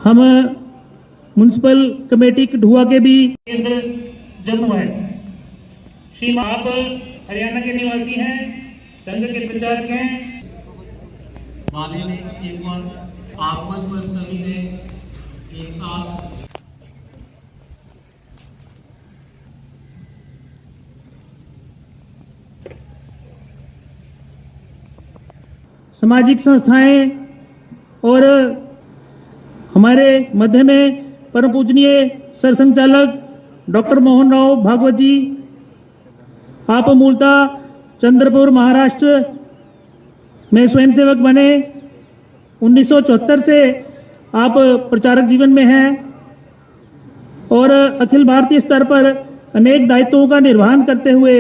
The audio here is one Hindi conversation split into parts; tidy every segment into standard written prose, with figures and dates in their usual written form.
हम म्युनिसिपल कमेटी ढुआ के भी केंद्र जम्मू है। श्री आप हरियाणा के निवासी हैं, संघ के प्रचारक हैं। माननीय एक बार आगमन पर सभी ने एक साथ सामाजिक संस्थाएं और हमारे मध्य में परम पूजनीय सर संचालक डॉक्टर मोहन राव भागवत जी, आप मूलतः चंद्रपुर महाराष्ट्र में स्वयंसेवक बने। 1974 से आप प्रचारक जीवन में हैं और अखिल भारतीय स्तर पर अनेक दायित्वों का निर्वहन करते हुए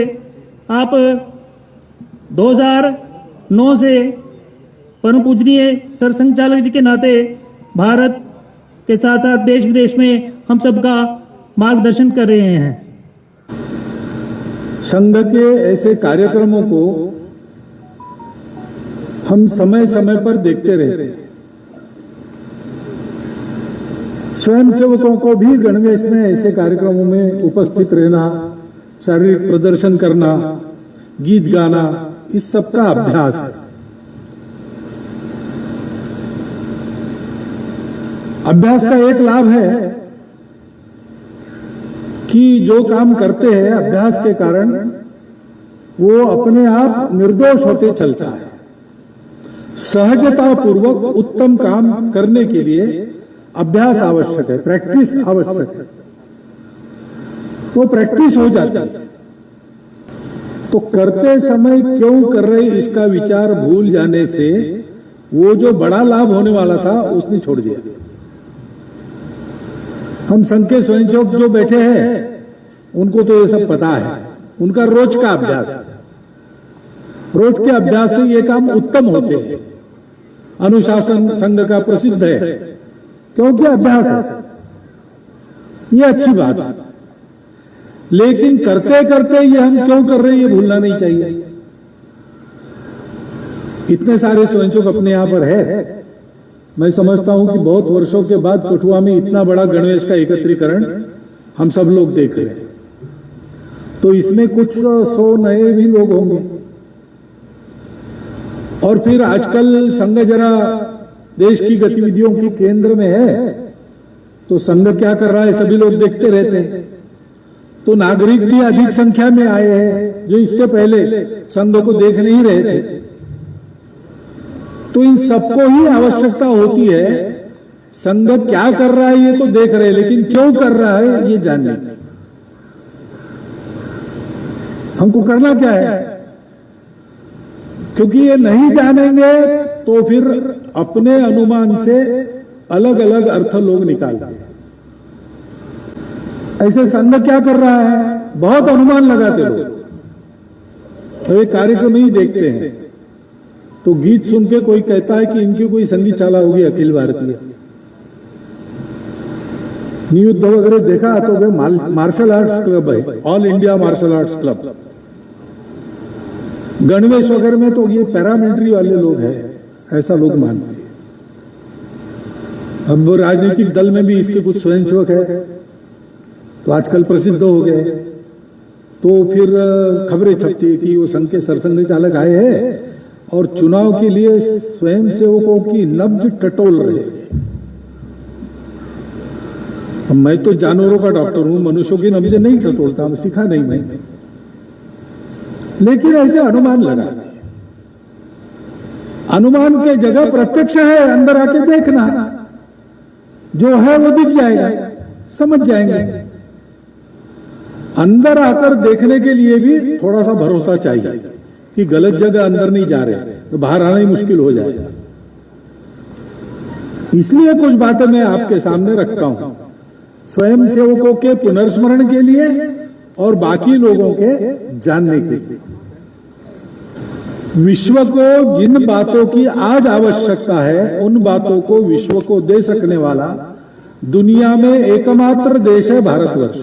आप 2009 से परम पूजनीय सर संचालक जी के नाते भारत के साथ साथ देश विदेश में हम सबका मार्गदर्शन कर रहे हैं। संघ के ऐसे कार्यक्रमों को हम समय समय पर देखते रहते हैं। स्वयंसेवकों को भी गणवेश में ऐसे कार्यक्रमों में उपस्थित रहना, शारीरिक प्रदर्शन करना, गीत गाना, इस सब का अभ्यास है। अभ्यास का एक लाभ है कि जो काम करते हैं अभ्यास के कारण वो अपने आप निर्दोष होते चलता है। सहजता पूर्वक उत्तम काम करने के लिए अभ्यास आवश्यक है, प्रैक्टिस आवश्यक है। वो प्रैक्टिस हो जाती है तो करते समय क्यों कर रहे इसका विचार भूल जाने से वो जो बड़ा लाभ होने वाला था उसने छोड़ दिया। हम संघ के स्वयंसेवक जो बैठे हैं उनको तो ये सब पता है, उनका रोज का अभ्यास है। रोज के अभ्यास से ये काम उत्तम होते हैं। अनुशासन संघ का प्रसिद्ध है क्योंकि अभ्यास है, ये अच्छी बात है। लेकिन करते करते ये हम क्यों कर रहे हैं ये भूलना नहीं चाहिए। इतने सारे स्वयंसेवक अपने यहां पर है। मैं समझता हूं कि बहुत वर्षों के बाद कठुआ में इतना बड़ा गणवेश का एकत्रीकरण हम सब लोग देख रहे हैं, तो इसमें कुछ 100 नए भी लोग होंगे। और फिर आजकल संघ जरा देश की गतिविधियों के केंद्र में है, तो संघ क्या कर रहा है सभी लोग देखते रहते हैं। तो नागरिक भी अधिक संख्या में आए हैं जो इसके पहले संघ को देख नहीं रहे थे। तो इन सबको ही आवश्यकता होती है, संघ क्या कर रहा है ये तो देख रहे हैं, लेकिन क्यों कर रहा है ये जानने की। हमको करना क्या है, क्योंकि ये नहीं जानेंगे तो फिर अपने अनुमान से अलग अलग अर्थ लोग निकालते हैं। ऐसे संघ क्या कर रहा है, बहुत अनुमान लगाते लोग। तो एक कार्यक्रम ही देखते हैं तो गीत सुन के कोई कहता है कि इनकी कोई संगीतशाला होगी अखिल भारतीय। युद्ध वगैरह देखा तो वे मार्शल आर्ट्स क्लब है, all India martial arts club. गणवेश वगैरह में तो ये पैरामिलिट्री वाले लोग हैं, ऐसा लोग मानते हैं। अब राजनीतिक दल में भी इसके कुछ स्वयंसेवक है तो आजकल प्रसिद्ध हो गए, तो फिर खबरें छपती है कि वो संघ के सरसंघ चालक आए हैं और चुनाव के लिए स्वयंसेवकों की नब्ज टटोल रहे हैं। मैं तो जानवरों का डॉक्टर हूं, मनुष्यों की नब्ज नहीं टटोलता, मैं सीखा नहीं मैंने, लेकिन ऐसे अनुमान लगा। अनुमान के जगह प्रत्यक्ष है, अंदर आके देखना, जो है वो दिख जाएगा, समझ जाएंगे। अंदर आकर देखने के लिए भी थोड़ा सा भरोसा चाहिए कि गलत जगह अंदर नहीं जा रहे, तो बाहर आना ही मुश्किल हो जाएगा। इसलिए कुछ बातें मैं आपके सामने रखता हूं, स्वयंसेवकों के पुनर्स्मरण के लिए और बाकी लोगों के जानने के लिए। विश्व को जिन बातों की आज आवश्यकता है उन बातों को विश्व को दे सकने वाला दुनिया में एकमात्र देश है भारतवर्ष।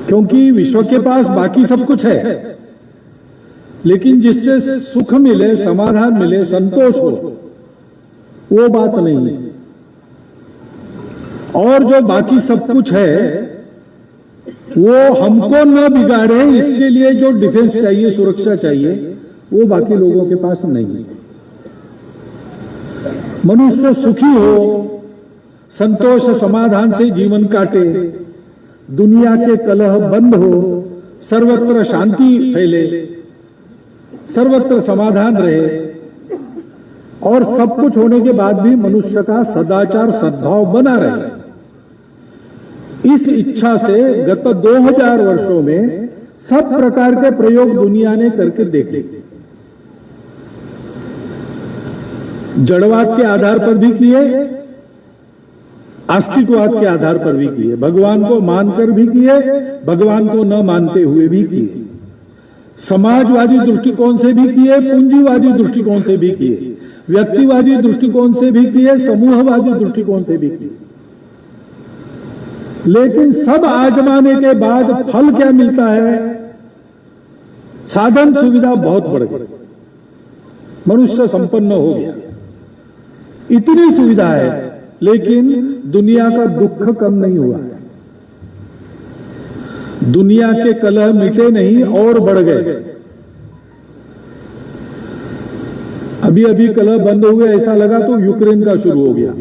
क्योंकि विश्व के पास बाकी सब कुछ है, लेकिन जिससे सुख मिले, समाधान मिले, संतोष हो, वो बात नहीं है। और जो बाकी सब कुछ है वो हमको न बिगाड़े, इसके लिए जो डिफेंस चाहिए, सुरक्षा चाहिए, वो बाकी लोगों के पास नहीं है। मनुष्य सुखी हो, संतोष समाधान से जीवन काटे, दुनिया के कलह बंद हो, सर्वत्र शांति फैले, सर्वत्र समाधान रहे, और सब कुछ होने के बाद भी मनुष्य का सदाचार सद्भाव बना रहे। इस इच्छा से गत 2000 वर्षों में सब प्रकार के प्रयोग दुनिया ने करके देखे। जड़वाद के आधार पर भी किए, आस्तिकवाद के आधार पर भी किए, भगवान को मानकर भी किए, भगवान को न मानते हुए भी किए, समाजवादी दृष्टिकोण से भी किए, पूंजीवादी दृष्टिकोण से भी किए, व्यक्तिवादी दृष्टिकोण से भी किए, समूहवादी दृष्टिकोण से भी किए। लेकिन सब आजमाने के बाद फल क्या मिलता है? साधन सुविधा बहुत बढ़ गई, मनुष्य संपन्न हो गया, इतनी सुविधा है, लेकिन दुनिया का दुख कम नहीं हुआ है। दुनिया के कलह मिटे नहीं और बढ़ गए। अभी अभी कलह बंद हुए ऐसा लगा तो यूक्रेन का शुरू हो गया।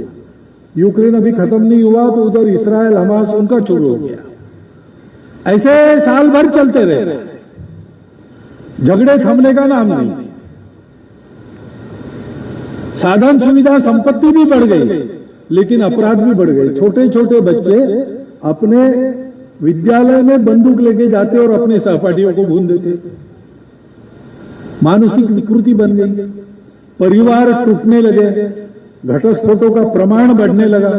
यूक्रेन अभी खत्म नहीं हुआ तो उधर इसराइल हमास उनका शुरू हो गया। ऐसे साल भर चलते रहे, झगड़े थमने का नाम नहीं। साधन सुविधा संपत्ति भी बढ़ गई, लेकिन अपराध भी बढ़ गए। छोटे छोटे बच्चे अपने विद्यालय में बंदूक लेके जाते और अपने सहपाठियों को भून देते। मानसिक विकृति बन गई, परिवार टूटने लगे, घटस्फोटों का प्रमाण बढ़ने लगा।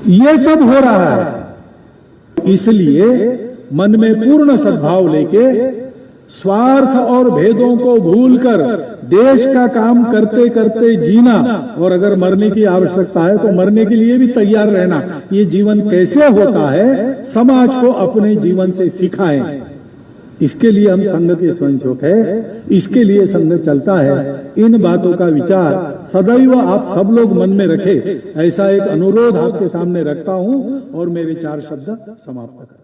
ये सब हो रहा है। इसलिए मन में पूर्ण सद्भाव लेके, स्वार्थ और भेदों को भूलकर देश का काम करते करते जीना, और अगर मरने की आवश्यकता है तो मरने के लिए भी तैयार रहना। ये जीवन कैसे होता है, समाज को अपने जीवन से सिखाएं। इसके लिए हम संघ के स्वयंसेवक है, इसके लिए संघ चलता है। इन बातों का विचार सदैव आप सब लोग मन में रखें, ऐसा एक अनुरोध आपके सामने रखता हूं और मेरे 4 शब्द समाप्त करता हूं।